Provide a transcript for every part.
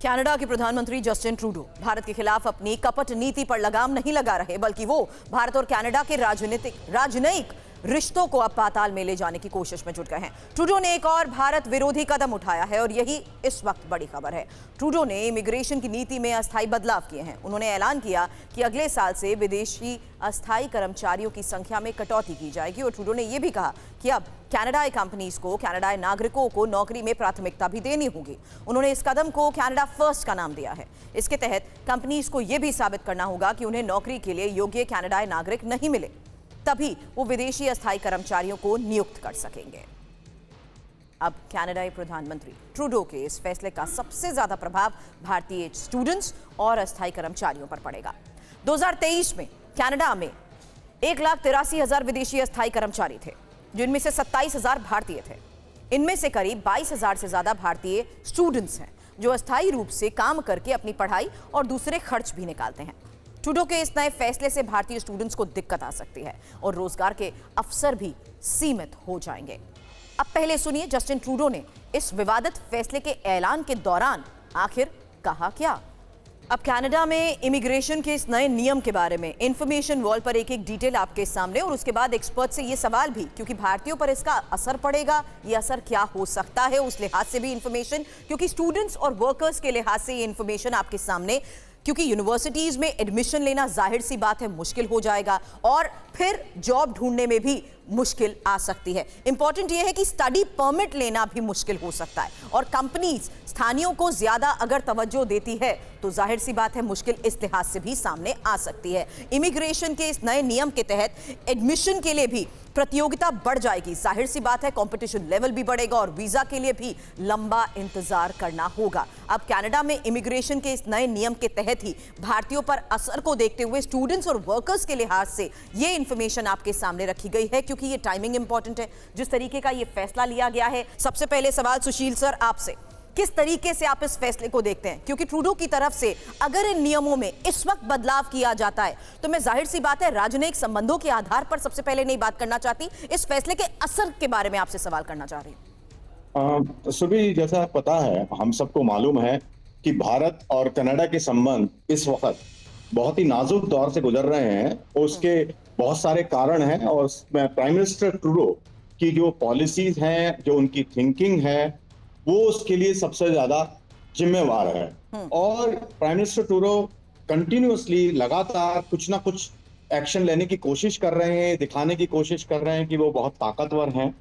Canada के प्रधानमंत्री Justin Trudeau Bharat के खिलाफ अपनी कपट नीति पर लगाम नहीं लगा रहे, बल्कि वो भारत और कनाडा के राजनयिक रिश्तों को अब पाताल में ले जाने की कोशिश में जुट गए हैं। ट्रूडो ने एक और भारत विरोधी कदम उठाया है और यही इस वक्त बड़ी खबर है। ट्रूडो ने इमिग्रेशन की नीति में अस्थायी बदलाव किए हैं। उन्होंने ऐलान किया कि अगले साल से विदेशी अस्थायी कर्मचारियों की संख्या में कटौती की जाएगी और ट्रूडो ने यह भी कहा कि अब कनाडाई कंपनीज को कनाडाई नागरिकों को नौकरी में प्राथमिकता भी देनी होगी। उन्होंने इस कदम को कनाडा फर्स्ट का नाम दिया है। इसके तहत कंपनीज को यह भी साबित करना होगा कि उन्हें नौकरी के लिए योग्य कनाडाई नागरिक नहीं मिले, तभी वो विदेशी अस्थायी कर्मचारियों को नियुक्त कर सकेंगे। अब कनाडाई प्रधानमंत्री ट्रूडो के इस फैसले का सबसे ज्यादा प्रभाव भारतीय स्टूडेंट्स और अस्थायी कर्मचारियों पर पड़ेगा। 2023 में कनाडा में 1,83,000 विदेशी अस्थायी कर्मचारी थे, जिनमें से 27,000 भारतीय थे। इनमें से करीब 22,000 से ज्यादा भारतीय स्टूडेंट्स हैं, जो अस्थायी रूप से काम करके अपनी पढ़ाई और दूसरे खर्च भी निकालते हैं। ट्रूडो के इस नए फैसले से भारतीय स्टूडेंट्स को दिक्कत आ सकती है और रोजगार के अवसर भी सीमित हो जाएंगे। अब पहले सुनिए जस्टिन ट्रूडो ने इस विवादित फैसले के ऐलान के दौरान आखिर कहा क्या। अब कनाडा में इमिग्रेशन के इस नए नियम के बारे में इंफॉर्मेशन वॉल पर एक एक डिटेल आपके सामने, और उसके बाद एक्सपर्ट से ये सवाल भी, क्योंकि भारतीयों पर इसका असर पड़ेगा, ये असर क्या हो सकता है उस लिहाज से भी इंफॉर्मेशन, क्योंकि स्टूडेंट्स और वर्कर्स के लिहाज से ये इंफॉर्मेशन आपके सामने, क्योंकि यूनिवर्सिटीज में एडमिशन लेना जाहिर सी बात है मुश्किल हो जाएगा और फिर जॉब ढूंढने में भी मुश्किल आ सकती है। इंपॉर्टेंट यह है कि स्टडी परमिट लेना भी मुश्किल हो सकता है और कंपनीज स्थानीयों को ज्यादा अगर तवज्जो देती है तो जाहिर सी बात है मुश्किल इस लिहाज से भी सामने आ सकती है। इमिग्रेशन के इस नए नियम के तहत एडमिशन के लिए भी प्रतियोगिता बढ़ जाएगी। जाहिर सी बात है कंपटीशन लेवल भी बढ़ेगा और वीजा के लिए भी लंबा इंतजार करना होगा। अब कनाडा में इमिग्रेशन के इस नए नियम के तहत ही भारतीयों पर असर को देखते हुए स्टूडेंट्स और वर्कर्स के लिहाज से ये इंफॉर्मेशन आपके सामने रखी गई है, क्योंकि ये टाइमिंग इंपॉर्टेंट है जिस तरीके का ये फैसला लिया गया है। सबसे पहले सवाल सुशील सर आपसे, किस तरीके से आप इस फैसले को देखते हैं? क्योंकि ट्रूडो की तरफ से अगर इन नियमों में इस वक्त बदलाव किया जाता है तो मैं जाहिर सी बात है राजनयिक संबंधों के आधार पर सबसे पहले नहीं बात करना चाहती, इस फैसले के असर के बारे में आपसे सवाल करना चाह रही हूं। सुबह जैसा पता है, हम सबको मालूम है कि भारत और कनाडा के संबंध इस वक्त बहुत ही नाजुक दौर से गुजर रहे हैं। उसके बहुत सारे कारण हैं और प्राइम मिनिस्टर ट्रूडो की जो पॉलिसीज हैं, जो उनकी थिंकिंग है, वो उसके लिए सबसे ज्यादा जिम्मेवार है। और प्राइम मिनिस्टर ट्रूडो कंटिन्यूअसली लगातार कुछ ना कुछ एक्शन लेने की कोशिश कर रहे हैं, दिखाने की कोशिश कर रहे हैं कि वो बहुत ताकतवर हैं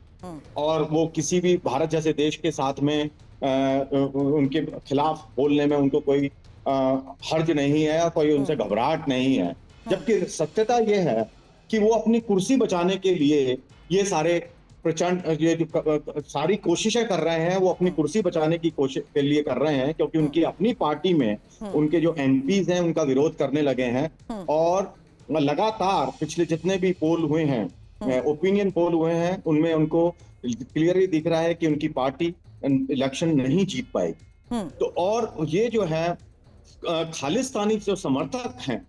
और वो किसी भी भारत जैसे देश के साथ में उनके खिलाफ बोलने में उनको कोई हर्ज नहीं है, कोई उनसे घबराहट नहीं है। जबकि सत्यता ये है कि वो अपनी कुर्सी बचाने के लिए ये सारे प्रचंड ये जो सारी कोशिशें कर रहे हैं, वो अपनी कुर्सी बचाने की कोशिश के लिए कर रहे हैं, क्योंकि उनकी अपनी पार्टी में उनके जो एमपीज हैं उनका विरोध करने लगे हैं। और लगातार पिछले जितने भी पोल हुए हैं, ओपिनियन पोल हुए हैं, उनमें उनको क्लियरली दिख रहा है कि उनकी पार्टी इलेक्शन नहीं जीत पाएगी। तो और ये जो है खालिस्तानी जो समर्थक हैं,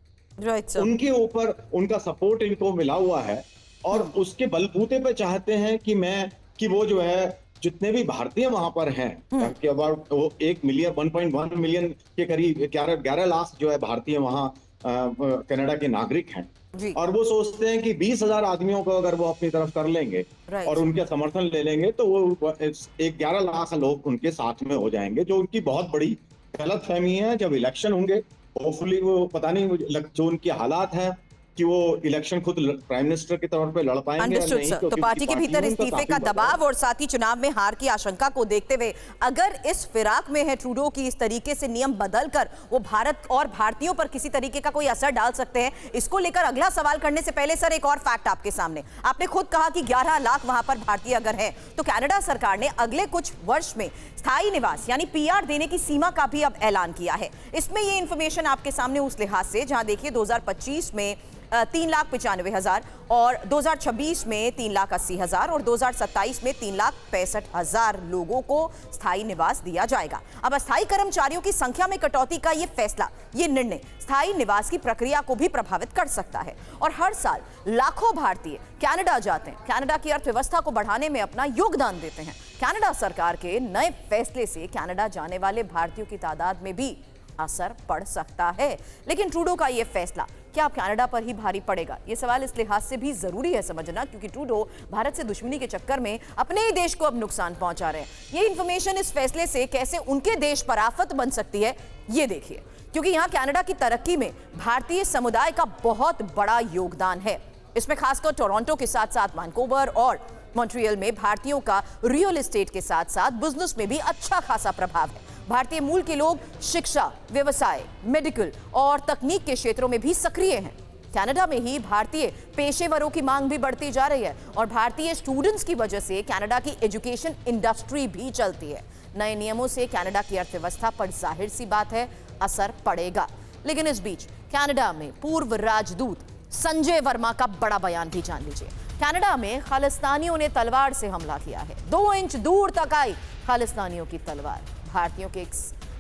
उनके ऊपर उनका सपोर्ट इनको मिला हुआ है और उसके बलबूते पे चाहते हैं कि वो जो है जितने भी भारतीय वहां पर हैं, कि अबाउट 1.1 मिलियन के करीब 11 लाख जो है भारतीय वहां कनाडा के नागरिक हैं। और वो सोचते हैं कि 20,000 आदमियों को अगर वो अपनी तरफ कर लेंगे और उनके समर्थन ले लेंगे तो वो 11 लाख लोग उनके साथ में हो जाएंगे, जो उनकी बहुत बड़ी गलतफहमी है। जब इलेक्शन होंगे, होपफुली वो पता नहीं जो उनके हालात हैं कि वो इलेक्शन खुद प्राइम मिनिस्टर के तौर पे लड़ पाएंगे या नहीं। तो पार्टी के भीतर इस्तीफे का दबाव और साथ ही चुनाव में हार की आशंका को देखते हुए अगर इस फिराक में है ट्रूडो की इस तरीके से नियम बदलकर वो भारत और भारतीयों पर किसी तरीके का कोई असर डाल सकते हैं, इसको लेकर अगला सवाल करने से पहले सर एक और फैक्ट आपके सामने। आपने खुद कहा कि 11 लाख वहां पर भारतीय अगर है तो कनाडा सरकार ने अगले कुछ वर्ष में स्थायी निवास यानी पीआर देने की सीमा का भी अब ऐलान किया है। इसमें ये इंफॉर्मेशन आपके सामने उस लिहाज से, जहां देखिए 2025 में 3,95,000 और 2026 में 3,80,000 और 2027 में 3,65,000 लोगों को स्थायी निवास दिया जाएगा। अब अस्थायी कर्मचारियों की संख्या में कटौती का यह फैसला, यह निर्णय स्थायी निवास की प्रक्रिया को भी प्रभावित कर सकता है और हर साल लाखों भारतीय कनाडा जाते हैं, कनाडा की अर्थव्यवस्था को बढ़ाने में अपना योगदान देते हैं। कनाडा सरकार के नए फैसले से कनाडा जाने वाले भारतीयों की तादाद में भी असर पड़ सकता है। लेकिन ट्रूडो का यह फैसला क्या अब कनाडा पर ही भारी पड़ेगा? यह सवाल इस लिहाज से भी जरूरी है समझना क्योंकि ट्रूडो भारत से दुश्मनी के चक्कर में अपने ही देश को अब नुकसान पहुंचा रहे हैं। ये इंफॉर्मेशन इस फैसले से कैसे उनके देश पर आफत बन सकती है, ये देखिए, क्योंकि यहां कनाडा की तरक्की में भारतीय समुदाय का बहुत बड़ा योगदान है। इसमें खासकर टोरंटो के साथ साथ वैंकूवर और मॉन्ट्रियल में भारतीयों का रियल एस्टेट के साथ साथ बिजनेस में भी अच्छा खासा प्रभाव है। भारतीय मूल के लोग शिक्षा, व्यवसाय, मेडिकल और तकनीक के क्षेत्रों में भी सक्रिय हैं। कनाडा में ही भारतीय पेशेवरों की मांग भी बढ़ती जा रही है और भारतीय स्टूडेंट्स की वजह से कनाडा की एजुकेशन इंडस्ट्री भी चलती है। नए नियमों से कनाडा की अर्थव्यवस्था पर जाहिर सी बात है असर पड़ेगा। लेकिन इस बीच कनाडा में पूर्व राजदूत संजय वर्मा का बड़ा बयान भी जान लीजिए। कनाडा में खालिस्तानियों ने तलवार से हमला किया है। 2 इंच दूर तक आई खालिस्तानियों की तलवार। भारतीयों के एक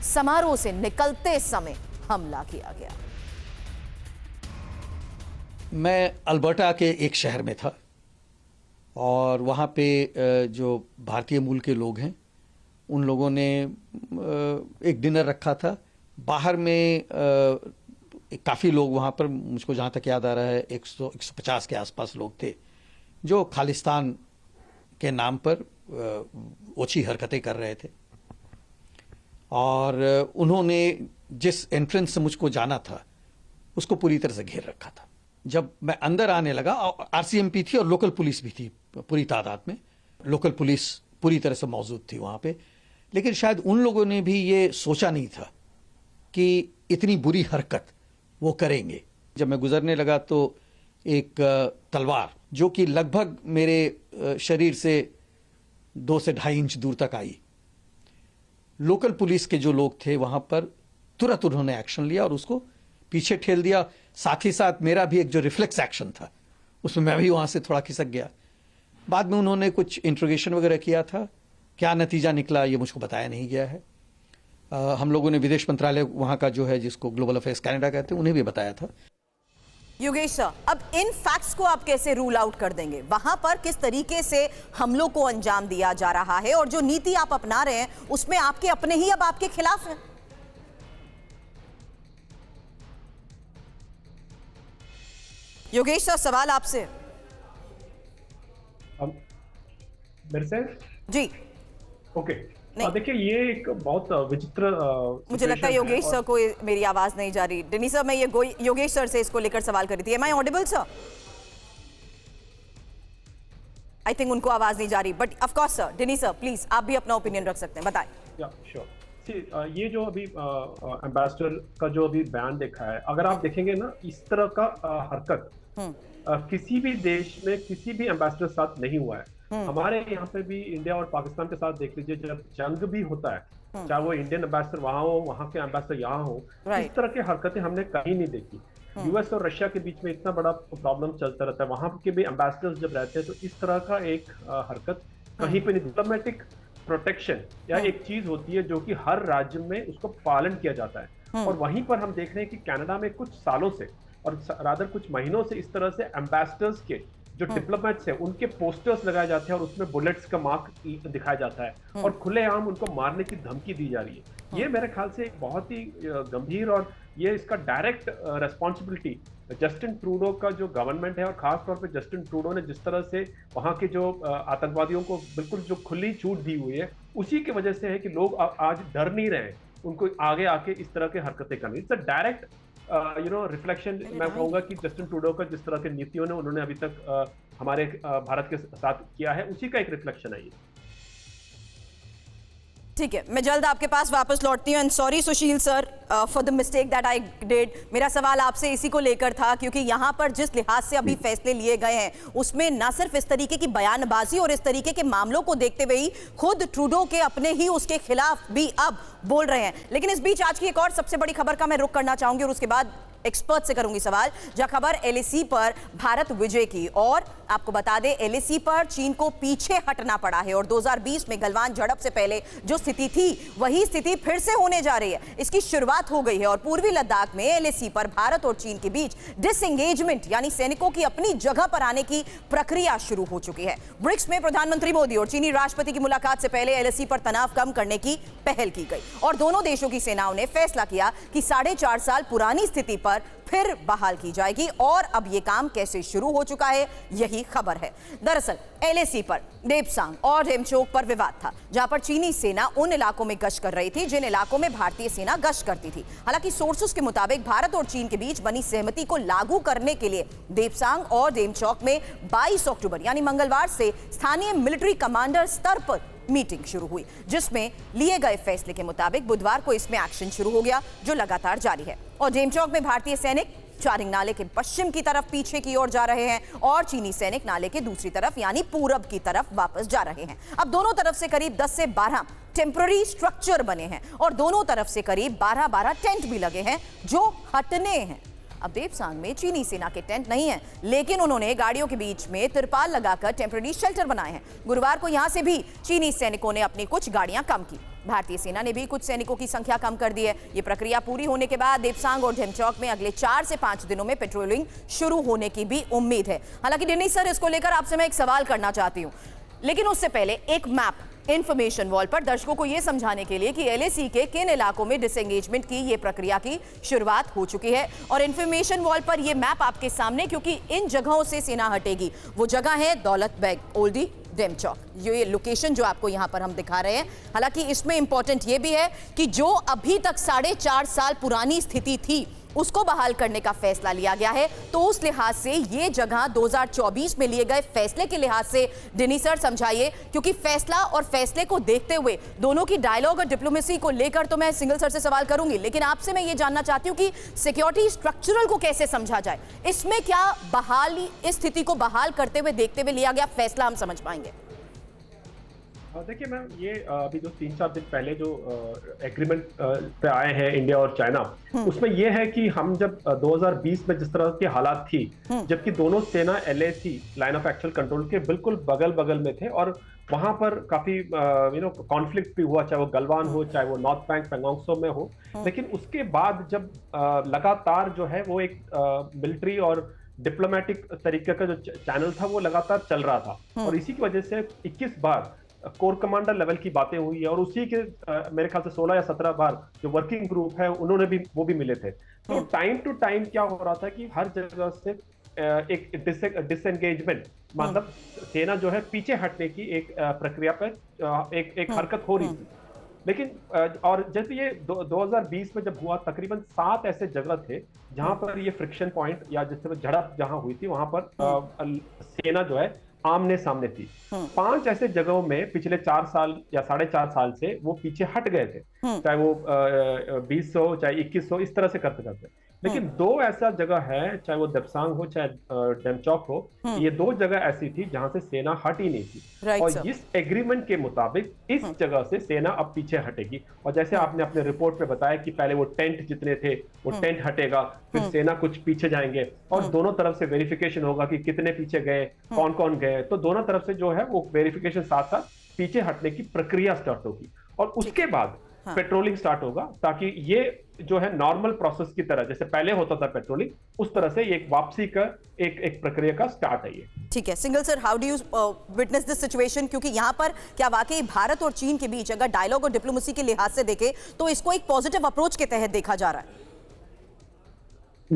समारोह से निकलते समय हमला किया गया। मैं अल्बर्टा के एक शहर में था और वहाँ पे जो भारतीय मूल के लोग हैं उन लोगों ने एक डिनर रखा था। बाहर में काफ़ी लोग वहाँ पर, मुझको जहाँ तक याद आ रहा है 150 के आसपास लोग थे जो खालिस्तान के नाम पर ओछी हरकतें कर रहे थे और उन्होंने जिस एंट्रेंस से मुझको जाना था उसको पूरी तरह से घेर रखा था। जब मैं अंदर आने लगा, आरसीएमपी थी और लोकल पुलिस भी थी पूरी तादाद में। लोकल पुलिस पूरी तरह से मौजूद थी वहाँ पे, लेकिन शायद उन लोगों ने भी ये सोचा नहीं था कि इतनी बुरी हरकत वो करेंगे। जब मैं गुजरने लगा तो एक तलवार जो कि लगभग मेरे शरीर से 2 से 2.5 इंच दूर तक आई। लोकल पुलिस के जो लोग थे वहां पर तुरंत उन्होंने एक्शन लिया और उसको पीछे ठेल दिया। साथ ही साथ मेरा भी एक जो रिफ्लेक्स एक्शन था उसमें मैं भी वहां से थोड़ा खिसक गया। बाद में उन्होंने कुछ इंट्रोगेशन वगैरह किया था, क्या नतीजा निकला ये मुझको बताया नहीं गया है। हम लोगों ने विदेश मंत्रालय वहां का जो है, जिसको ग्लोबल अफेयर्स कनाडा कहते हैं, उन्हें भी बताया था। योगेश सर, अब इन फैक्ट्स को आप कैसे रूल आउट कर देंगे? वहां पर किस तरीके से हमलों को अंजाम दिया जा रहा है और जो नीति आप अपना रहे हैं उसमें आपके अपने ही अब आपके खिलाफ हैं। योगेश सर, सवाल आपसे। मेरे से जी ओके। देखिए, ये एक बहुत विचित्र मुझे लगता है योगेश सर को मेरी आवाज नहीं जा रही। डेनी सर, मैं ये योगेश सर से इसको लेकर सवाल कर रही थी। Am I audible sir? I think उनको आवाज नहीं जा रही, but of course sir, Danny sir please आप भी अपना ओपिनियन रख सकते हैं, बताएं। या श्योर। ये जो अभी एम्बेसडर का जो अभी बयान देखा है, अगर आप देखेंगे ना, इस तरह का हरकत किसी भी देश में किसी भी एम्बेसडर के साथ नहीं हुआ है। हमारे यहाँ पे भी इंडिया और पाकिस्तान के साथ देख लीजिए, जब जंग भी होता है, चाहे वो इंडियन एम्बेसडर वहां हो, वहां के एम्बेसडर यहाँ हो, इस तरह की हरकतें हमने कहीं नहीं देखी। यूएस और रशिया के बीच में इतना बड़ा प्रॉब्लम चलता रहता है, वहां के भी एम्बेसडर्स जब रहते हैं तो इस तरह का एक हरकत कहीं पे नहीं। डिप्लोमेटिक प्रोटेक्शन या एक चीज होती है जो कि हर राज्य में उसको पालन किया जाता है, और वहीं पर हम देख रहे हैं कि कनाडा में कुछ सालों से और रादर कुछ महीनों से इस तरह से एम्बेसडर्स के जो डिप्लोमेट्स हैं उनके पोस्टर्स लगाए जाते हैं और उसमें बुलेट्स का मार्क दिखाया जाता है और खुलेआम उनको मारने की धमकी दी जा रही है। ये मेरे ख्याल से एक बहुत ही गंभीर और ये इसका डायरेक्ट रेस्पॉन्सिबिलिटी जस्टिन ट्रूडो का जो गवर्नमेंट है, और खास तौर पे जस्टिन ट्रूडो ने जिस तरह से वहां के जो आतंकवादियों को बिल्कुल जो खुली छूट दी हुई है, उसी की वजह से है कि लोग आज डर नहीं रहे उनको आगे आके इस तरह के हरकतें करनी। इट्स अ डायरेक्ट रिफ्लेक्शन मैं कहूंगा कि जस्टिन ट्रूडो का जिस तरह के नीतियों ने उन्होंने अभी तक हमारे भारत के साथ किया है, उसी का एक रिफ्लेक्शन है ये। ठीक है, मैं जल्द आपके पास वापस लौटती हूँ। And sorry Sushil sir for the mistake that I did. मेरा सवाल आपसे इसी को लेकर था क्योंकि यहाँ पर जिस लिहाज से अभी फैसले लिए गए हैं उसमें ना सिर्फ इस तरीके की बयानबाजी और इस तरीके के मामलों को देखते हुए ही खुद ट्रूडो के अपने ही उसके खिलाफ भी अब बोल रहे हैं। लेकिन इस बीच आज की एक और सबसे बड़ी खबर का मैं रुख करना चाहूंगी और उसके बाद एक्सपर्ट से करूंगी सवाल। जहां खबर एलएसी पर भारत विजय की, और आपको बता दें एलएसी पर चीन को पीछे हटना पड़ा है और 2020 में गलवान झड़प से पहले जो स्थिति थी वही स्थिति फिर से होने जा रही है। इसकी शुरुआत हो गई है और पूर्वी लद्दाख में एलएसी पर भारत और चीन के बीच डिसएंगेजमेंट यानी सैनिकों की अपनी जगह पर आने की प्रक्रिया शुरू हो चुकी है। ब्रिक्स में प्रधानमंत्री मोदी और चीनी राष्ट्रपति की मुलाकात से पहले एलएसी पर तनाव कम करने की पहल की गई और दोनों देशों की सेनाओं ने फैसला किया कि 4.5 साल पुरानी स्थिति पर फिर बहाल की जाएगी और अब यह काम कैसे शुरू हो चुका है यही खबर है। दरअसल एलएसी पर देपसांग और डेमचोक पर विवाद था, जहां पर चीनी सेना उन इलाकों में गश्त कर रही थी जिन इलाकों में भारतीय सेना गश्त करती थी। हालांकि सोर्सेस के मुताबिक भारत और चीन के बीच बनी सहमति को लागू करने के लिए देपसांग और डेमचोक में 22 अक्टूबर यानी मंगलवार से स्थानीय मिलिट्री कमांडर स्तर पर मीटिंग शुरू हुई, जिसमें लिए गए फैसले के मुताबिक बुधवार को इसमें एक्शन शुरू हो गया जो लगातार जारी है। और डेमचोक में भारतीय सैनिक चारिंग नाले के पश्चिम की तरफ पीछे की ओर जा रहे हैं और चीनी सैनिक नाले के दूसरी तरफ यानी पूरब की तरफ वापस जा रहे हैं। अब दोनों तरफ से करीब 10 से 12 टेम्पररी स्ट्रक्चर बने हैं और दोनों तरफ से करीब 12-12 टेंट भी लगे हैं जो हटने हैं। अब देपसांग में चीनी सेना के टेंट नहीं है, लेकिन उन्होंने गाड़ियों के बीच में तिरपाल लगाकर टेम्पररी शेल्टर बनाए हैं। गुरुवार को यहां से भी चीनी सैनिकों ने अपनी कुछ गाड़ियां कम की। भारतीय सेना ने भी कुछ सैनिकों की संख्या कम कर दी है। ये प्रक्रिया पूरी होने के बाद देपसांग और डेमचोक में अगले 4 से 5 दिनों में पेट्रोलिंग शुरू होने की भी उम्मीद है। हालांकि डिनी सर, इसको लेकर आपसे मैं एक सवाल करना चाहती हूँ, लेकिन उससे पहले एक मैप इंफॉर्मेशन वॉल पर दर्शकों को यह समझाने के लिए कि एलएसी के किन इलाकों में डिसएंगेजमेंट की ये प्रक्रिया की शुरुआत हो चुकी है। और इंफॉर्मेशन वॉल पर यह मैप आपके सामने, क्योंकि इन जगहों से सेना हटेगी। वो जगह है दौलत बेग ओल्डी डेमचोक, ये लोकेशन जो आपको यहां पर हम दिखा रहे हैं। हालांकि इसमें इंपॉर्टेंट यह भी है कि जो अभी तक 4.5 साल पुरानी स्थिति थी उसको बहाल करने का फैसला लिया गया है। तो उस लिहाज से ये जगह 2024 में लिए गए फैसले के लिहाज से डिनी सर समझाइए, क्योंकि फैसला और फैसले को देखते हुए दोनों की डायलॉग और डिप्लोमेसी को लेकर तो मैं सिंगल सर से सवाल करूंगी, लेकिन आपसे मैं ये जानना चाहती हूं कि सिक्योरिटी स्ट्रक्चरल को कैसे समझा जाए। इसमें क्या बहाली, इस स्थिति को बहाल करते हुए देखते हुए लिया गया फैसला हम समझ पाएंगे? देखिए मैम, ये अभी जो 3-4 दिन पहले जो एग्रीमेंट पे आए हैं इंडिया और चाइना, उसमें ये है कि हम जब 2020 में जिस तरह की हालात थी, जबकि दोनों सेना LAC line of actual control के बिल्कुल बगल बगल में थे और वहां पर काफी कॉन्फ्लिक्ट भी हुआ, चाहे वो गलवान हो, चाहे वो नॉर्थ बैंक पेंगोंग त्सो में हो। लेकिन उसके बाद जब लगातार जो है वो एक मिलिट्री और डिप्लोमेटिक तरीके का जो चैनल था वो लगातार चल रहा था और इसी की वजह से 21 बार कोर कमांडर लेवल की बातें हुई है और उसी के मेरे ख्याल से 16 या 17 बार जो वर्किंग ग्रुप है उन्होंने भी वो भी मिले थे। तो टाइम टू टाइम क्या हो रहा था कि हर जगह से एक डिसएंगेजमेंट, मतलब सेना जो है पीछे हटने की एक प्रक्रिया पर एक हरकत हो रही थी। लेकिन और जैसे ये 2020 में जब हुआ, तकरीबन 7 ऐसे जगह थे जहां पर ये फ्रिक्शन पॉइंट या जैसे झड़प जहां हुई थी वहां पर सेना जो है आमने सामने थी। 5 ऐसे जगहों में पिछले 4 साल या 4.5 साल से वो पीछे हट गए थे, चाहे वो 2000 चाहे 2100 इस तरह से करते करते। लेकिन 2 ऐसा जगह है, चाहे वो देपसांग हो चाहे डेमचोक हो, ये 2 जगह ऐसी थी जहां से सेना हट ही नहीं थी। और इस एग्रीमेंट के मुताबिक इस जगह से सेना अब पीछे हटेगी। और जैसे आपने अपने रिपोर्ट में बताया कि पहले वो टेंट जितने थे वो टेंट हटेगा, फिर सेना कुछ पीछे जाएंगे और दोनों तरफ से वेरिफिकेशन होगा कि कितने पीछे गए, कौन कौन गए। तो दोनों तरफ से जो है वो वेरिफिकेशन साथ साथ पीछे हटने की प्रक्रिया स्टार्ट होगी और उसके बाद पेट्रोलिंग स्टार्ट होगा, ताकि ये जो है नॉर्मल प्रोसेस की तरह जैसे पहले होता था पेट्रोलिंग, उस तरह से एक वापसी का एक प्रक्रिया का स्टार्ट है ये। ठीक है single sir, how do you witness this situation, क्योंकि यहाँ पर क्या वाकई भारत और चीन के बीच अगर डायलॉग और डिप्लोमेसी के लिहाज से देखें तो इसको एक पॉजिटिव अप्रोच के तहत देखा जा रहा है?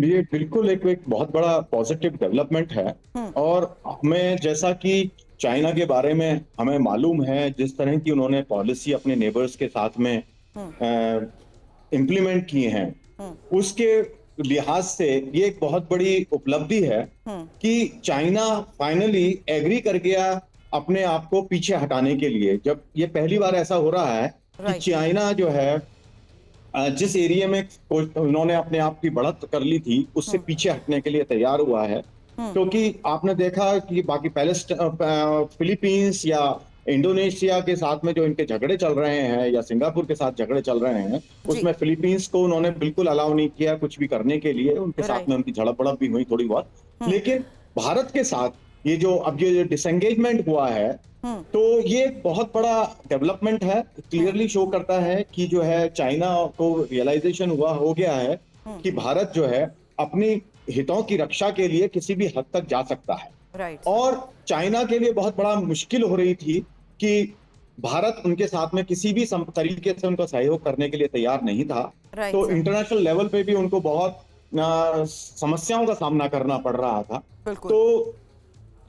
ये बिल्कुल एक बहुत बड़ा पॉजिटिव डेवलपमेंट है। और हमें, जैसा कि चाइना के बारे में हमें मालूम है, जिस तरह की उन्होंने पॉलिसी अपने नेबर्स के साथ में इम्प्लीमेंट किए हैं, उसके लिहाज से ये एक बहुत बड़ी उपलब्धि है कि चाइना फाइनली एग्री कर गया अपने आप को पीछे हटाने के लिए। जब ये पहली बार ऐसा हो रहा है कि चाइना जो है जिस एरिया में उन्होंने अपने आप की बढ़त कर ली थी उससे पीछे हटने के लिए तैयार हुआ है। क्योंकि आपने देखा कि बाकी फिलीपींस या इंडोनेशिया के साथ में जो इनके झगड़े चल रहे हैं या सिंगापुर के साथ झगड़े चल रहे हैं, उसमें फिलीपींस को उन्होंने बिल्कुल अलाउ नहीं किया कुछ भी करने के लिए। उनके साथ में उनकी झड़प बड़प भी हुई थोड़ी बहुत। लेकिन भारत के साथ ये जो अब ये डिसएंगेजमेंट हुआ है, तो ये एक बहुत बड़ा डेवलपमेंट है। क्लियरली शो करता है कि जो है चाइना को रियलाइजेशन हो गया है कि भारत जो है अपनी हितों की रक्षा के लिए किसी भी हद तक जा सकता है। राइट। और चाइना के लिए बहुत बड़ा मुश्किल हो रही थी कि भारत उनके साथ में किसी भी तरीके से उनका सहयोग करने के लिए तैयार नहीं था। तो इंटरनेशनल लेवल पे भी उनको बहुत समस्याओं का सामना करना पड़ रहा था। तो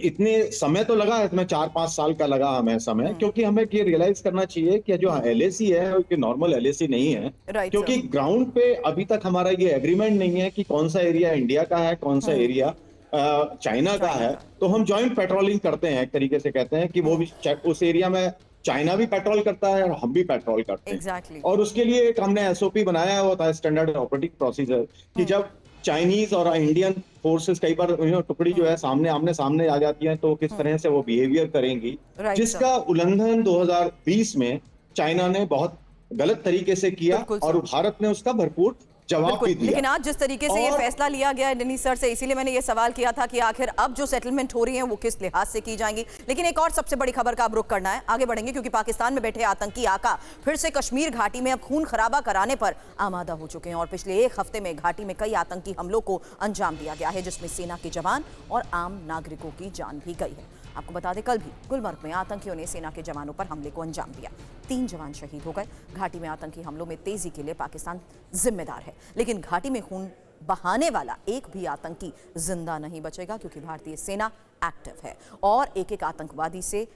इतने समय तो लगा, इसमें 4-5 साल का लगा हमें समय, क्योंकि हमें ये रियलाइज करना चाहिए कि जो एलएसी है वो नॉर्मल एलएसी नहीं है। क्योंकि ग्राउंड पे अभी तक हमारा ये एग्रीमेंट नहीं है कि कौन सा एरिया इंडिया का है, कौन सा एरिया चाइना का है। तो हम जॉइंट पेट्रोलिंग करते हैं, एक तरीके से कहते हैं कि वो भी उस एरिया में चाइना भी पेट्रोल करता है और हम भी पेट्रोल करते हैं। और उसके लिए एक हमने एसओपी बनाया हुआ था, स्टैंडर्ड ऑपरेटिंग प्रोसीजर, कि जब चाइनीज और इंडियन फोर्सेस कई बार टुकड़ी जो है आमने सामने आ जाती है, तो किस तरह से वो बिहेवियर करेंगी, जिसका उल्लंघन 2020 में चाइना ने बहुत गलत तरीके से किया और भारत ने उसका भरपूर जवाब भी दिया। लेकिन आज जिस तरीके से ये फैसला लिया गया है डेनिस सर से, इसीलिए मैंने ये सवाल किया था कि आखिर अब जो सेटलमेंट हो रही है वो किस लिहाज से की जाएंगी। लेकिन एक और सबसे बड़ी खबर का अब रुख करना है, आगे बढ़ेंगे, क्योंकि पाकिस्तान में बैठे आतंकी आका फिर से कश्मीर घाटी में अब खून खराबा कराने पर आमादा हो चुके हैं। और पिछले एक हफ्ते में घाटी में कई आतंकी हमलों को अंजाम दिया गया है, जिसमें सेना के जवान और आम नागरिकों की जान भी गई है। आपको बता दें, कल भी गुलमर्ग में आतंकियों ने सेना के जवानों पर हमले को अंजाम दिया, 3 जवान शहीद हो गए। घाटी में आतंकी हमलों में तेजी के लिए पाकिस्तान जिम्मेदार है, लेकिन घाटी में खून बहाने वाला एक भी आतंकी जिंदा नहीं बचेगा, क्योंकि भारतीय सेना एक्टिव है और एक आतंकवादी से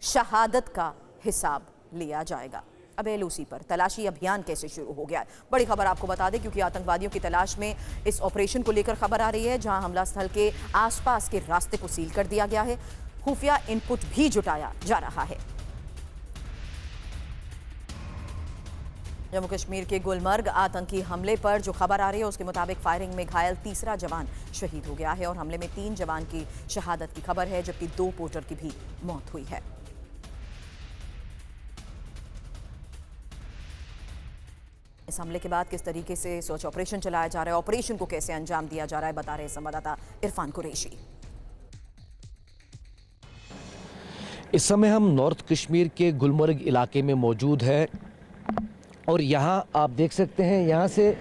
शहादत का हिसाब लिया जाएगा। अब एलओसी पर तलाशी अभियान कैसे शुरू हो गया है, बड़ी खबर आपको बता दें, क्योंकि आतंकवादियों की तलाश में इस ऑपरेशन को लेकर खबर आ रही है, जहां हमला स्थल के आसपास के रास्ते को सील कर दिया गया है। खुफिया इनपुट भी जुटाया जा रहा है। जम्मू कश्मीर के गुलमर्ग आतंकी हमले पर जो खबर आ रही है, उसके मुताबिक फायरिंग में घायल तीसरा जवान शहीद हो गया है और हमले में 3 जवान की शहादत की खबर है, जबकि 2 पोर्टर की भी मौत हुई है। इस हमले के बाद किस तरीके से सर्च ऑपरेशन चलाया जा रहा है, ऑपरेशन को कैसे अंजाम दिया जा रहा है, बता रहे संवाददाता इरफान कुरैशी। इस समय हम नॉर्थ कश्मीर के गुलमर्ग इलाके में मौजूद है और यहाँ आप देख सकते हैं, यहाँ से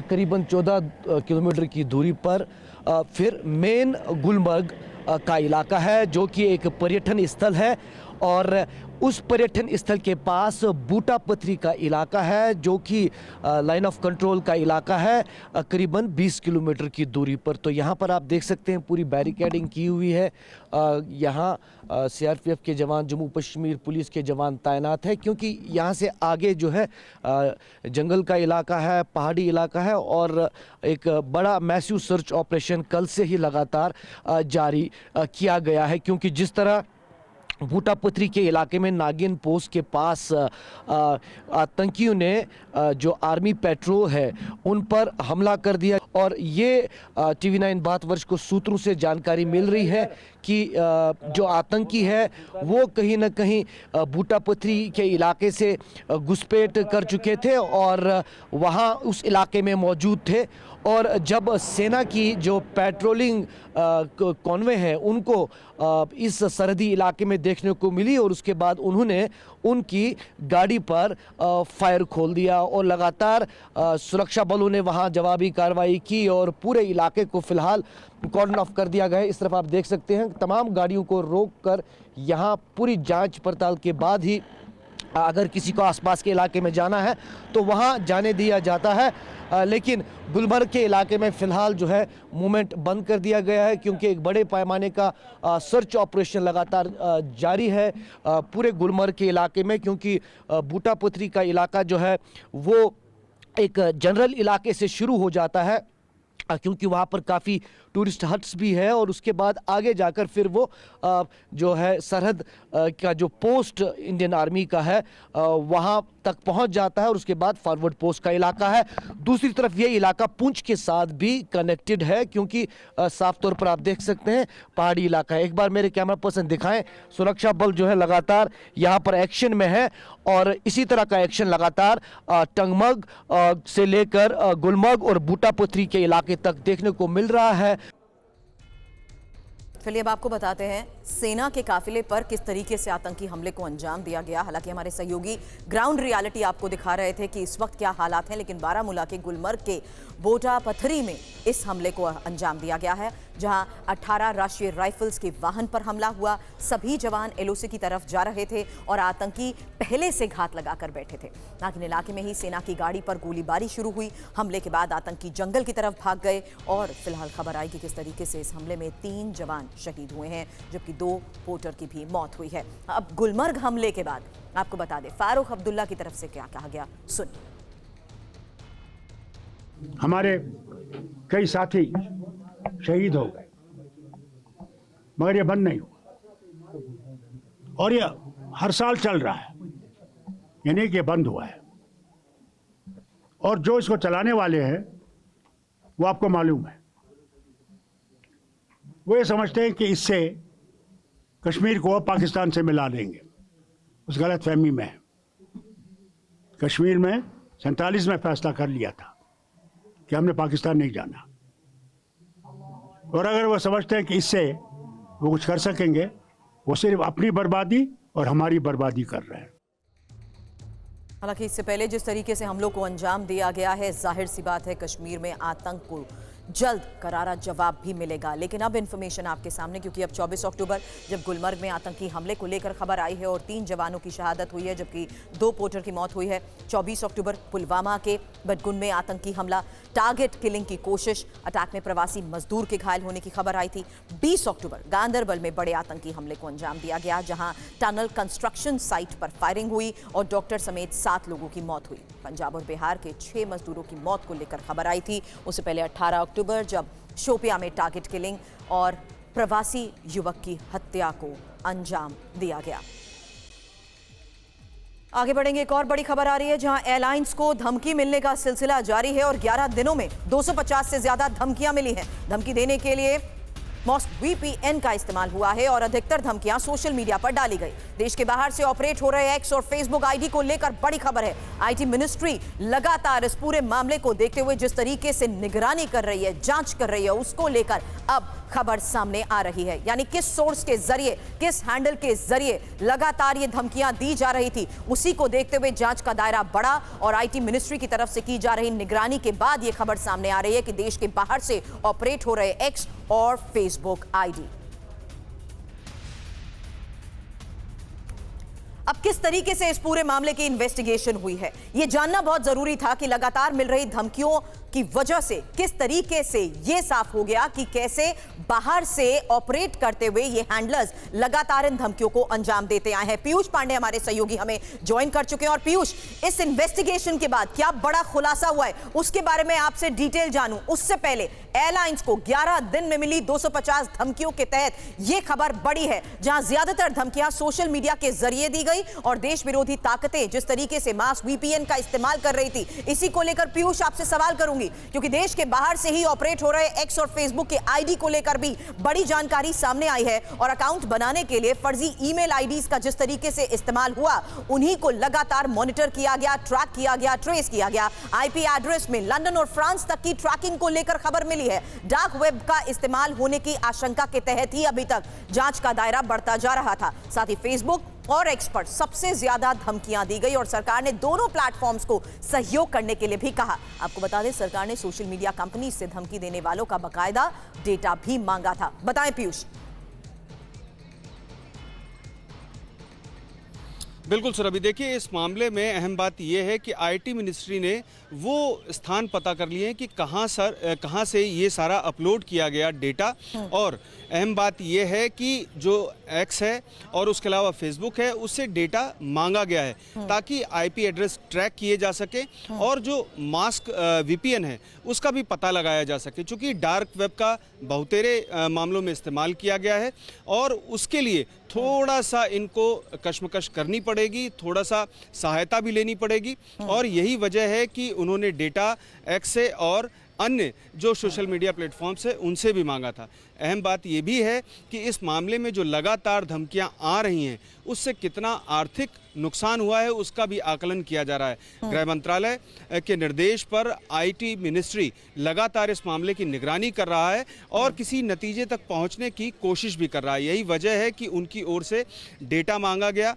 करीबन 14 किलोमीटर की दूरी पर फिर मेन गुलमर्ग का इलाका है, जो कि एक पर्यटन स्थल है। और उस पर्यटन स्थल के पास बूटा पथरी का इलाका है, जो कि लाइन ऑफ कंट्रोल का इलाका है, करीबन 20 किलोमीटर की दूरी पर। तो यहाँ पर आप देख सकते हैं पूरी बैरिकेडिंग की हुई है। यहाँ सीआरपीएफ के जवान, जम्मू कश्मीर पुलिस के जवान तैनात है, क्योंकि यहाँ से आगे जो है जंगल का इलाका है, पहाड़ी इलाका है और एक बड़ा मैसिव सर्च ऑपरेशन कल से ही लगातार जारी किया गया है। क्योंकि जिस तरह बूटा पथरी के इलाके में नागिन पोस्ट के पास आतंकियों ने जो आर्मी पेट्रोल है उन पर हमला कर दिया, और ये TV9 भारतवर्ष को सूत्रों से जानकारी मिल रही है कि जो आतंकी है वो कहीं ना कहीं बूटा पथरी के इलाके से घुसपैठ कर चुके थे और वहाँ उस इलाके में मौजूद थे। और जब सेना की जो पेट्रोलिंग कॉन्वे है उनको इस सरहदी इलाके में देखने को मिली, और उसके बाद उन्होंने उनकी गाड़ी पर फायर खोल दिया और लगातार सुरक्षा बलों ने वहां जवाबी कार्रवाई की और पूरे इलाके को फिलहाल कॉर्डन ऑफ कर दिया गया है। इस तरफ आप देख सकते हैं तमाम गाड़ियों को रोककर यहाँ पूरी जांच पड़ताल के बाद ही अगर किसी को आसपास के इलाके में जाना है तो वहाँ जाने दिया जाता है। लेकिन गुलमर्ग के इलाके में फ़िलहाल जो है मूवमेंट बंद कर दिया गया है, क्योंकि एक बड़े पैमाने का सर्च ऑपरेशन लगातार जारी है पूरे गुलमर्ग के इलाके में। क्योंकि बूटा पथरी का इलाका जो है वो एक जनरल इलाके से शुरू हो जाता है, क्योंकि वहाँ पर काफ़ी टूरिस्ट हट्स भी है, और उसके बाद आगे जाकर फिर वो जो है सरहद का जो पोस्ट इंडियन आर्मी का है वहाँ तक पहुंच जाता है और उसके बाद फॉरवर्ड पोस्ट का इलाका है। दूसरी तरफ ये इलाका पुंछ के साथ भी कनेक्टेड है, क्योंकि साफ तौर पर आप देख सकते हैं पहाड़ी इलाका है। एक बार मेरे कैमरा पर्सन दिखाएं, सुरक्षा बल जो है लगातार यहाँ पर एक्शन में है और इसी तरह का एक्शन लगातार टंगमग से लेकर गुलमर्ग और बूटापथरी के इलाके तक देखने को मिल रहा है। चलिए अब आपको बताते हैं सेना के काफिले पर किस तरीके से आतंकी हमले को अंजाम दिया गया। हालांकि हमारे सहयोगी ग्राउंड रियलिटी आपको दिखा रहे थे कि इस वक्त क्या हालात हैं, लेकिन बारामूला के गुलमर्ग के बोटापथरी में इस हमले को अंजाम दिया गया है, जहां 18 राष्ट्रीय राइफल्स के वाहन पर हमला हुआ। सभी जवान एलओसी की तरफ जा रहे थे और आतंकी पहले से घात लगाकर बैठे थे। नागिन इलाके में ही सेना की गाड़ी पर गोलीबारी शुरू हुई। हमले के बाद आतंकी जंगल की तरफ भाग गए और फिलहाल खबर आई कि किस तरीके से इस हमले में 3 जवान शहीद हुए हैं, जबकि 2 पोर्टर की भी मौत हुई है। अब गुलमर्ग हमले के बाद आपको बता दें फारूक अब्दुल्ला की तरफ से क्या कहा गया, सुनिए। हमारे कई साथी शहीद हो गए, मगर ये बंद नहीं हुआ और ये हर साल चल रहा है, यानी कि ये बंद हुआ है। और जो इसको चलाने वाले हैं वो आपको मालूम है, वो ये समझते हैं कि इससे कश्मीर को पाकिस्तान से मिला देंगे। उस गलत फहमी में है। कश्मीर में 47 में फैसला कर लिया था कि हमने पाकिस्तान नहीं जाना, और अगर वो समझते हैं कि इससे वो कुछ कर सकेंगे, वो सिर्फ अपनी बर्बादी और हमारी बर्बादी कर रहे हैं। हालांकि इससे पहले जिस तरीके से हमलों को अंजाम दिया गया है, जाहिर सी बात है कश्मीर में आतंक को जल्द करारा जवाब भी मिलेगा। लेकिन अब इंफॉर्मेशन आपके सामने, क्योंकि अब 24 अक्टूबर जब गुलमर्ग में आतंकी हमले को लेकर खबर आई है और 3 जवानों की शहादत हुई है, जबकि 2 पोर्टर की मौत हुई है। 24 अक्टूबर पुलवामा के बडगुन में आतंकी हमला, टारगेट किलिंग की कोशिश, अटैक में प्रवासी मजदूर के घायल होने की खबर आई थी। 20 अक्टूबर गांदरबल में बड़े आतंकी हमले को अंजाम दिया गया, जहां टनल कंस्ट्रक्शन साइट पर फायरिंग हुई और डॉक्टर समेत 7 लोगों की मौत हुई। पंजाब और बिहार के 6 मजदूरों की मौत को लेकर खबर आई थी। उससे पहले 18 अक्टूबर जब शोपिया में टारगेट किलिंग और प्रवासी युवक की हत्या को अंजाम दिया गया। आगे बढ़ेंगे, एक और बड़ी खबर आ रही है, जहां एयरलाइंस को धमकी मिलने का सिलसिला जारी है और 11 दिनों में 250 से ज्यादा धमकियां मिली हैं। धमकी देने के लिए मॉस्क VPN का इस्तेमाल हुआ है और अधिकतर धमकियां सोशल मीडिया पर डाली गई। देश के बाहर से ऑपरेट हो रहे एक्स और फेसबुक आईडी को लेकर बड़ी खबर है। आईटी मिनिस्ट्री लगातार इस पूरे मामले को देखते हुए जिस तरीके से निगरानी कर रही है, जांच कर रही है, उसको लेकर अब खबर सामने आ रही है। यानी किस सोर्स के जरिए, किस हैंडल के जरिए लगातार ये धमकियां दी जा रही थी, उसी को देखते हुए जांच का दायरा बढ़ा और आईटी मिनिस्ट्री की तरफ से की जा रही निगरानी के बाद ये खबर सामने आ रही है कि देश के बाहर से ऑपरेट हो रहे एक्स और फेसबुक आईडी। अब किस तरीके से इस पूरे मामले की इन्वेस्टिगेशन हुई है, यह जानना बहुत जरूरी था कि लगातार मिल रही धमकियों की वजह से किस तरीके से यह साफ हो गया कि कैसे बाहर से ऑपरेट करते हुए ये हैंडलर्स लगातार इन धमकियों को अंजाम देते आए हैं। पीयूष पांडे हमारे सहयोगी हमें ज्वाइन कर चुके हैं। और पीयूष, इस इन्वेस्टिगेशन के बाद क्या बड़ा खुलासा हुआ है, उसके बारे में आपसे डिटेल जानूं। उससे पहले एयरलाइंस को 11 दिन में मिली 250 धमकियों के तहत यह खबर बड़ी है, जहां ज्यादातर धमकियां सोशल मीडिया के जरिए दी गई और देश विरोधी ताकतें जिस तरीके से मास्क VPN का इस्तेमाल कर रही थी। इसी को लेकर पीयूष आपसे सवाल करूंगी, क्योंकि देश के बाहर से ही ऑपरेट हो रहे एक्स और फेसबुक के आईडी को लेकर भी बड़ी जानकारी सामने आई है और अकाउंट बनाने के लिए फर्जी ईमेल आईडीज का जिस तरीके से इस्तेमाल हुआ, उन्हीं को लगातार मॉनिटर किया गया, ट्रैक किया गया, ट्रेस किया गया। आईपी एड्रेस में लंदन और फ्रांस तक की ट्रैकिंग को लेकर खबर मिली है। डार्क वेब का इस्तेमाल होने की आशंका के तहत ही अभी तक जांच का दायरा बढ़ता जा रहा था। साथ ही फेसबुक और एक्स पर सबसे ज्यादा धमकियां दी गई और सरकार ने दोनों प्लेटफॉर्म्स को सहयोग करने के लिए भी कहा। आपको बता दें, सरकार ने सोशल मीडिया कंपनी से धमकी देने वालों का बकायदा डेटा भी मांगा था। बताएं पीयूष। बिल्कुल सर, अभी देखिए इस मामले में अहम बात यह है कि आईटी मिनिस्ट्री ने वो स्थान पता कर लिए हैं कि कहाँ से ये सारा अपलोड किया गया डेटा। और अहम बात यह है कि जो एक्स है और उसके अलावा फेसबुक है, उससे डेटा मांगा गया है ताकि आईपी एड्रेस ट्रैक किए जा सके और जो मास्क VPN है उसका भी पता लगाया जा सके, क्योंकि डार्क वेब का बहुतेरे मामलों में इस्तेमाल किया गया है और उसके लिए थोड़ा सा इनको कशमकश करनी पड़ेगी। पड़ेगी, थोड़ा सा सहायता भी लेनी पड़ेगी। और यही वजह है कि उन्होंने डेटा एक्स से और अन्य जो सोशल मीडिया प्लेटफॉर्म्स है उनसे भी मांगा था। अहम बात ये भी है कि इस मामले में जो लगातार धमकियां आ रही हैं उससे कितना आर्थिक नुकसान हुआ है उसका भी आकलन किया जा रहा है। गृह मंत्रालय के निर्देश पर आईटी मिनिस्ट्री लगातार इस मामले की निगरानी कर रहा है और किसी नतीजे तक पहुंचने की कोशिश भी कर रहा है। यही वजह है कि उनकी ओर से डेटा मांगा गया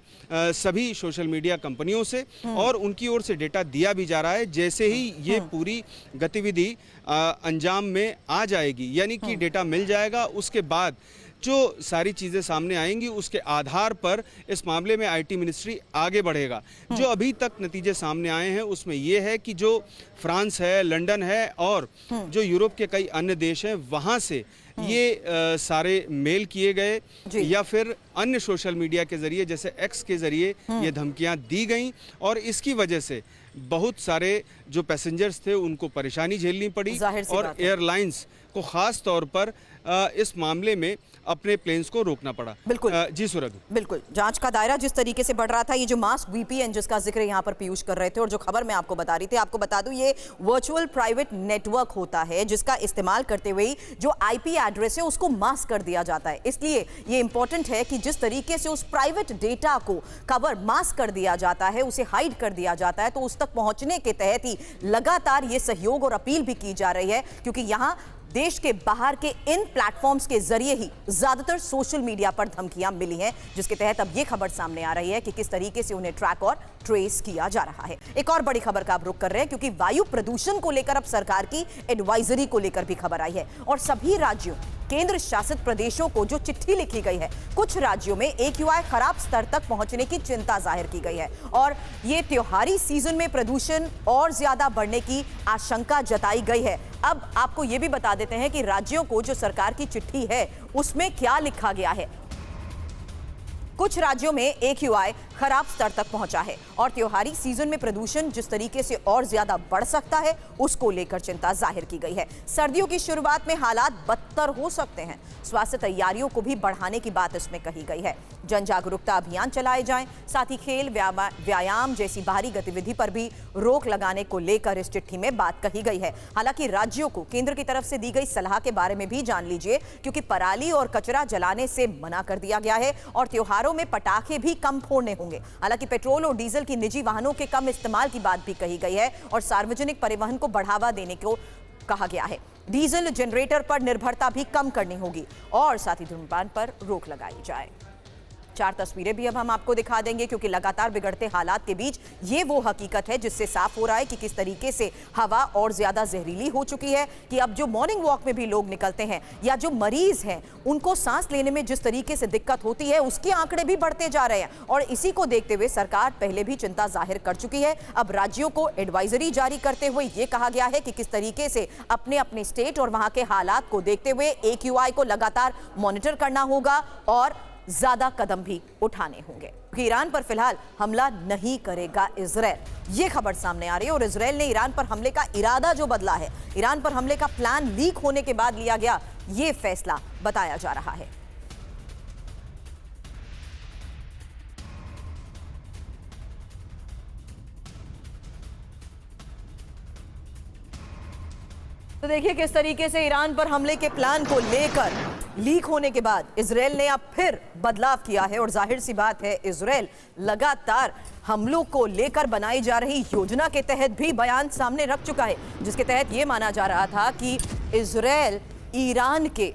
सभी सोशल मीडिया कंपनियों से और उनकी ओर से डेटा दिया भी जा रहा है। जैसे ही ये पूरी गतिविधि अंजाम में आ जाएगी, यानी कि डेटा मिल जाएगा, उसके बाद जो सारी चीज़ें सामने आएंगी उसके आधार पर इस मामले में आईटी मिनिस्ट्री आगे बढ़ेगा। जो अभी तक नतीजे सामने आए हैं उसमें यह है कि जो फ्रांस है, लंदन है और जो यूरोप के कई अन्य देश हैं वहाँ से ये सारे मेल किए गए या फिर अन्य सोशल मीडिया के जरिए जैसे एक्स के जरिए ये धमकियां दी गईं और इसकी वजह से बहुत सारे जो पैसेंजर्स थे उनको परेशानी झेलनी पड़ी और एयरलाइंस को खास तौर पर इस मामले में अपने प्लेन्स को रोकना पड़ा। बिल्कुल जी सुरभि, बिल्कुल जांच का दायरा जिस तरीके से बढ़ रहा था, ये जो मास्क वीपीएन जिसका जिक्र यहाँ पर पीयूष कर रहे थे और जो खबर मैं आपको बता रही थी, आपको बता दूं ये वर्चुअल प्राइवेट नेटवर्क होता है जिसका इस्तेमाल करते हुए जो आईपी एड्रेस है उसको मास्क कर दिया जाता है। इसलिए ये इंपॉर्टेंट है कि जिस तरीके से उस प्राइवेट डेटा को कवर मास्क कर दिया जाता है, उसे हाइड कर दिया जाता है, तो उस तक पहुंचने के तहत ही लगातार ये सहयोग और अपील भी की जा रही है क्योंकि यहाँ देश के बाहर के इन प्लेटफॉर्म्स के जरिए ही ज्यादातर सोशल मीडिया पर धमकियां मिली हैं, जिसके तहत अब यह खबर सामने आ रही है कि किस तरीके से उन्हें ट्रैक और ट्रेस किया जा रहा है। एक और बड़ी खबर का आप रुख कर रहे हैं क्योंकि वायु प्रदूषण को लेकर अब सरकार की एडवाइजरी को लेकर भी खबर आई है और सभी राज्यों, केंद्र शासित प्रदेशों को जो चिट्ठी लिखी गई है, कुछ राज्यों में AQI खराब स्तर तक पहुंचने की चिंता जाहिर की गई है और ये त्योहारी सीजन में प्रदूषण और ज्यादा बढ़ने की आशंका जताई गई है। अब आपको ये भी बता देते हैं कि राज्यों को जो सरकार की चिट्ठी है उसमें क्या लिखा गया है। कुछ राज्यों में AQI खराब स्तर तक पहुंचा है और त्योहारी सीजन में प्रदूषण जिस तरीके से और ज्यादा बढ़ सकता है उसको लेकर चिंता जाहिर की गई है। सर्दियों की शुरुआत में हालात बदतर हो सकते हैं, स्वास्थ्य तैयारियों को भी बढ़ाने की बात इसमें कही गई है। जन जागरूकता अभियान चलाए जाएं, साथ ही खेल व्यायाम जैसी बाहरी गतिविधि पर भी रोक लगाने को लेकर इस चिट्ठी में बात कही गई है। हालांकि राज्यों को केंद्र की तरफ से दी गई सलाह के बारे में भी जान लीजिए क्योंकि पराली और कचरा जलाने से मना कर दिया गया है और त्योहारों में पटाखे भी कम फोड़ने होंगे। हालांकि पेट्रोल और डीजल की निजी वाहनों के कम इस्तेमाल की बात भी कही गई है और सार्वजनिक परिवहन को बढ़ावा देने को कहा गया है। डीजल जनरेटर पर निर्भरता भी कम करनी होगी और साथ ही धूम्रपान पर रोक लगाई जाए। 4 तस्वीरें भी अब हम आपको दिखा देंगे क्योंकि लगातार बिगड़ते हालात के बीच ये वो हकीकत है जिससे साफ हो रहा है कि किस तरीके से हवा और ज्यादा जहरीली हो चुकी है कि अब जो मॉर्निंग वॉक में भी लोग निकलते हैं या जो मरीज हैं उनको सांस लेने में जिस तरीके से दिक्कत होती है उसके आंकड़े भी बढ़ते जा रहे हैं और इसी को देखते हुए सरकार पहले भी चिंता जाहिर कर चुकी है। अब राज्यों को एडवाइजरी जारी करते हुए ये कहा गया है कि किस तरीके से अपने अपने स्टेट और वहां के हालात को देखते हुए AQI को लगातार मॉनिटर करना होगा और ज्यादा कदम भी उठाने होंगे। ईरान पर फिलहाल हमला नहीं करेगा इजराइल, ये खबर सामने आ रही है और इजराइल ने ईरान पर हमले का इरादा जो बदला है, ईरान पर हमले का प्लान लीक होने के बाद लिया गया ये फैसला बताया जा रहा है। तो देखिए किस तरीके से ईरान पर हमले के प्लान को लेकर लीक होने के बाद इजराइल ने अब फिर बदलाव किया है और जाहिर सी बात है इजराइल लगातार हमलों को लेकर बनाई जा रही योजना के तहत भी बयान सामने रख चुका है, जिसके तहत यह माना जा रहा था कि इजराइल ईरान के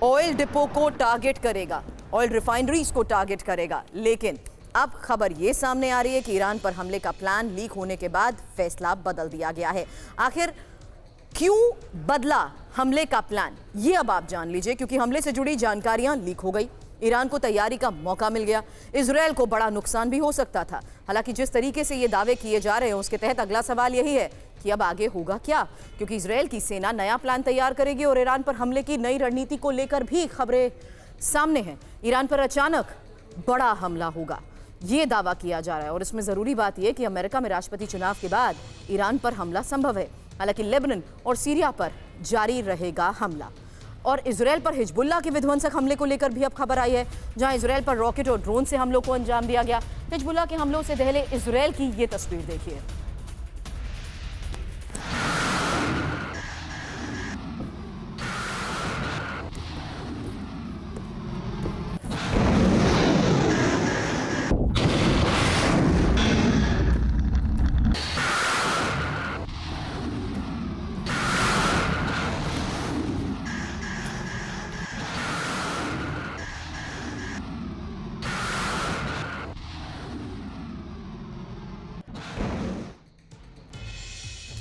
ऑयल डिपो को टारगेट करेगा, ऑयल रिफाइनरीज को टारगेट करेगा। लेकिन अब खबर यह सामने आ रही है कि ईरान पर हमले का प्लान लीक होने के बाद फैसला बदल दिया गया है। आखिर क्यों बदला हमले का प्लान, ये अब आप जान लीजिए क्योंकि हमले से जुड़ी जानकारियां लीक हो गई, ईरान को तैयारी का मौका मिल गया, इजराइल को बड़ा नुकसान भी हो सकता था। हालांकि जिस तरीके से ये दावे किए जा रहे हैं उसके तहत अगला सवाल यही है कि अब आगे होगा क्या, क्योंकि इजराइल की सेना नया प्लान तैयार करेगी और ईरान पर हमले की नई रणनीति को लेकर भी खबरें सामने हैं। ईरान पर अचानक बड़ा हमला होगा ये दावा किया जा रहा है और इसमें जरूरी बात यह कि अमेरिका में राष्ट्रपति चुनाव के बाद ईरान पर हमला संभव है। हालांकि लेबनान और सीरिया पर जारी रहेगा हमला। और इजराइल पर हिजबुल्लाह के विध्वंसक हमले को लेकर भी अब खबर आई है, जहां इजराइल पर रॉकेट और ड्रोन से हमलों को अंजाम दिया गया। हिजबुल्लाह के हमलों से पहले इजराइल की ये तस्वीर देखिए।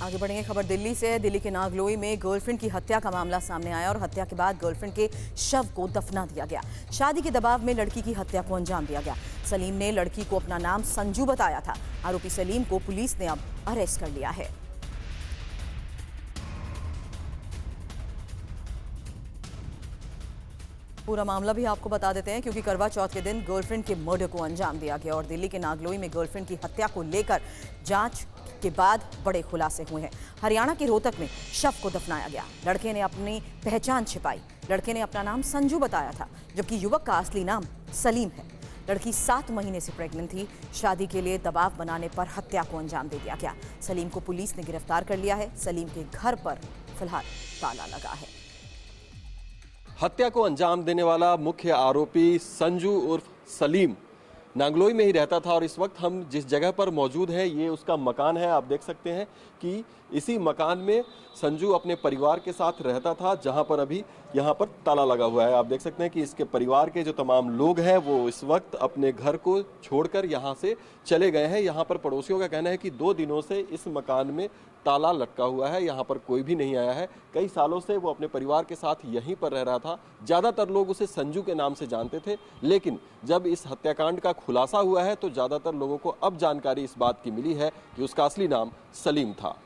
आगे बढ़ेंगे, खबर दिल्ली से है। दिल्ली के नागलोई में गर्लफ्रेंड की हत्या का मामला सामने आया और हत्या के बाद गर्लफ्रेंड के शव को दफना दिया गया। शादी के दबाव में लड़की की हत्या को अंजाम दिया गया। सलीम ने लड़की को अपना नाम संजू बताया था। आरोपी सलीम को पुलिस ने अब अरेस्ट कर लिया है। पूरा मामला भी आपको बता देते हैं, क्योंकि करवा चौथ के दिन गर्लफ्रेंड के मर्डर को अंजाम दिया गया और दिल्ली के नागलोई में गर्लफ्रेंड की हत्या को लेकर जांच के बाद बड़े खुलासे हुए हैं। हरियाणा के रोहतक में शव को दफनाया गया। लड़के ने अपनी पहचान छिपाई। लड़के ने अपना नाम संजू बताया था, जबकि युवक का असली नाम सलीम है। लड़की 7 महीने से प्रेग्नेंट थी। शादी के लिए दबाव बनाने पर हत्या को अंजाम दे दिया गया। सलीम को पुलिस ने गिरफ्तार कर लिया है। सलीम के घर पर फिलहाल ताला लगा है। हत्या को अंजाम देने वाला मुख्य आरोपी संजू उर्फ सलीम नांगलोई में ही रहता था और इस वक्त हम जिस जगह पर मौजूद हैं ये उसका मकान है। आप देख सकते हैं कि इसी मकान में संजू अपने परिवार के साथ रहता था, जहां पर अभी यहां पर ताला लगा हुआ है। आप देख सकते हैं कि इसके परिवार के जो तमाम लोग हैं वो इस वक्त अपने घर को छोड़कर यहां से चले गए हैं। यहां पर पड़ोसियों का कहना है कि 2 दिनों से इस मकान में ताला लटका हुआ है, यहाँ पर कोई भी नहीं आया है। कई सालों से वो अपने परिवार के साथ यहीं पर रह रहा था। ज़्यादातर लोग उसे संजू के नाम से जानते थे, लेकिन जब इस हत्याकांड का खुलासा हुआ है तो ज़्यादातर लोगों को अब जानकारी इस बात की मिली है कि उसका असली नाम सलीम था।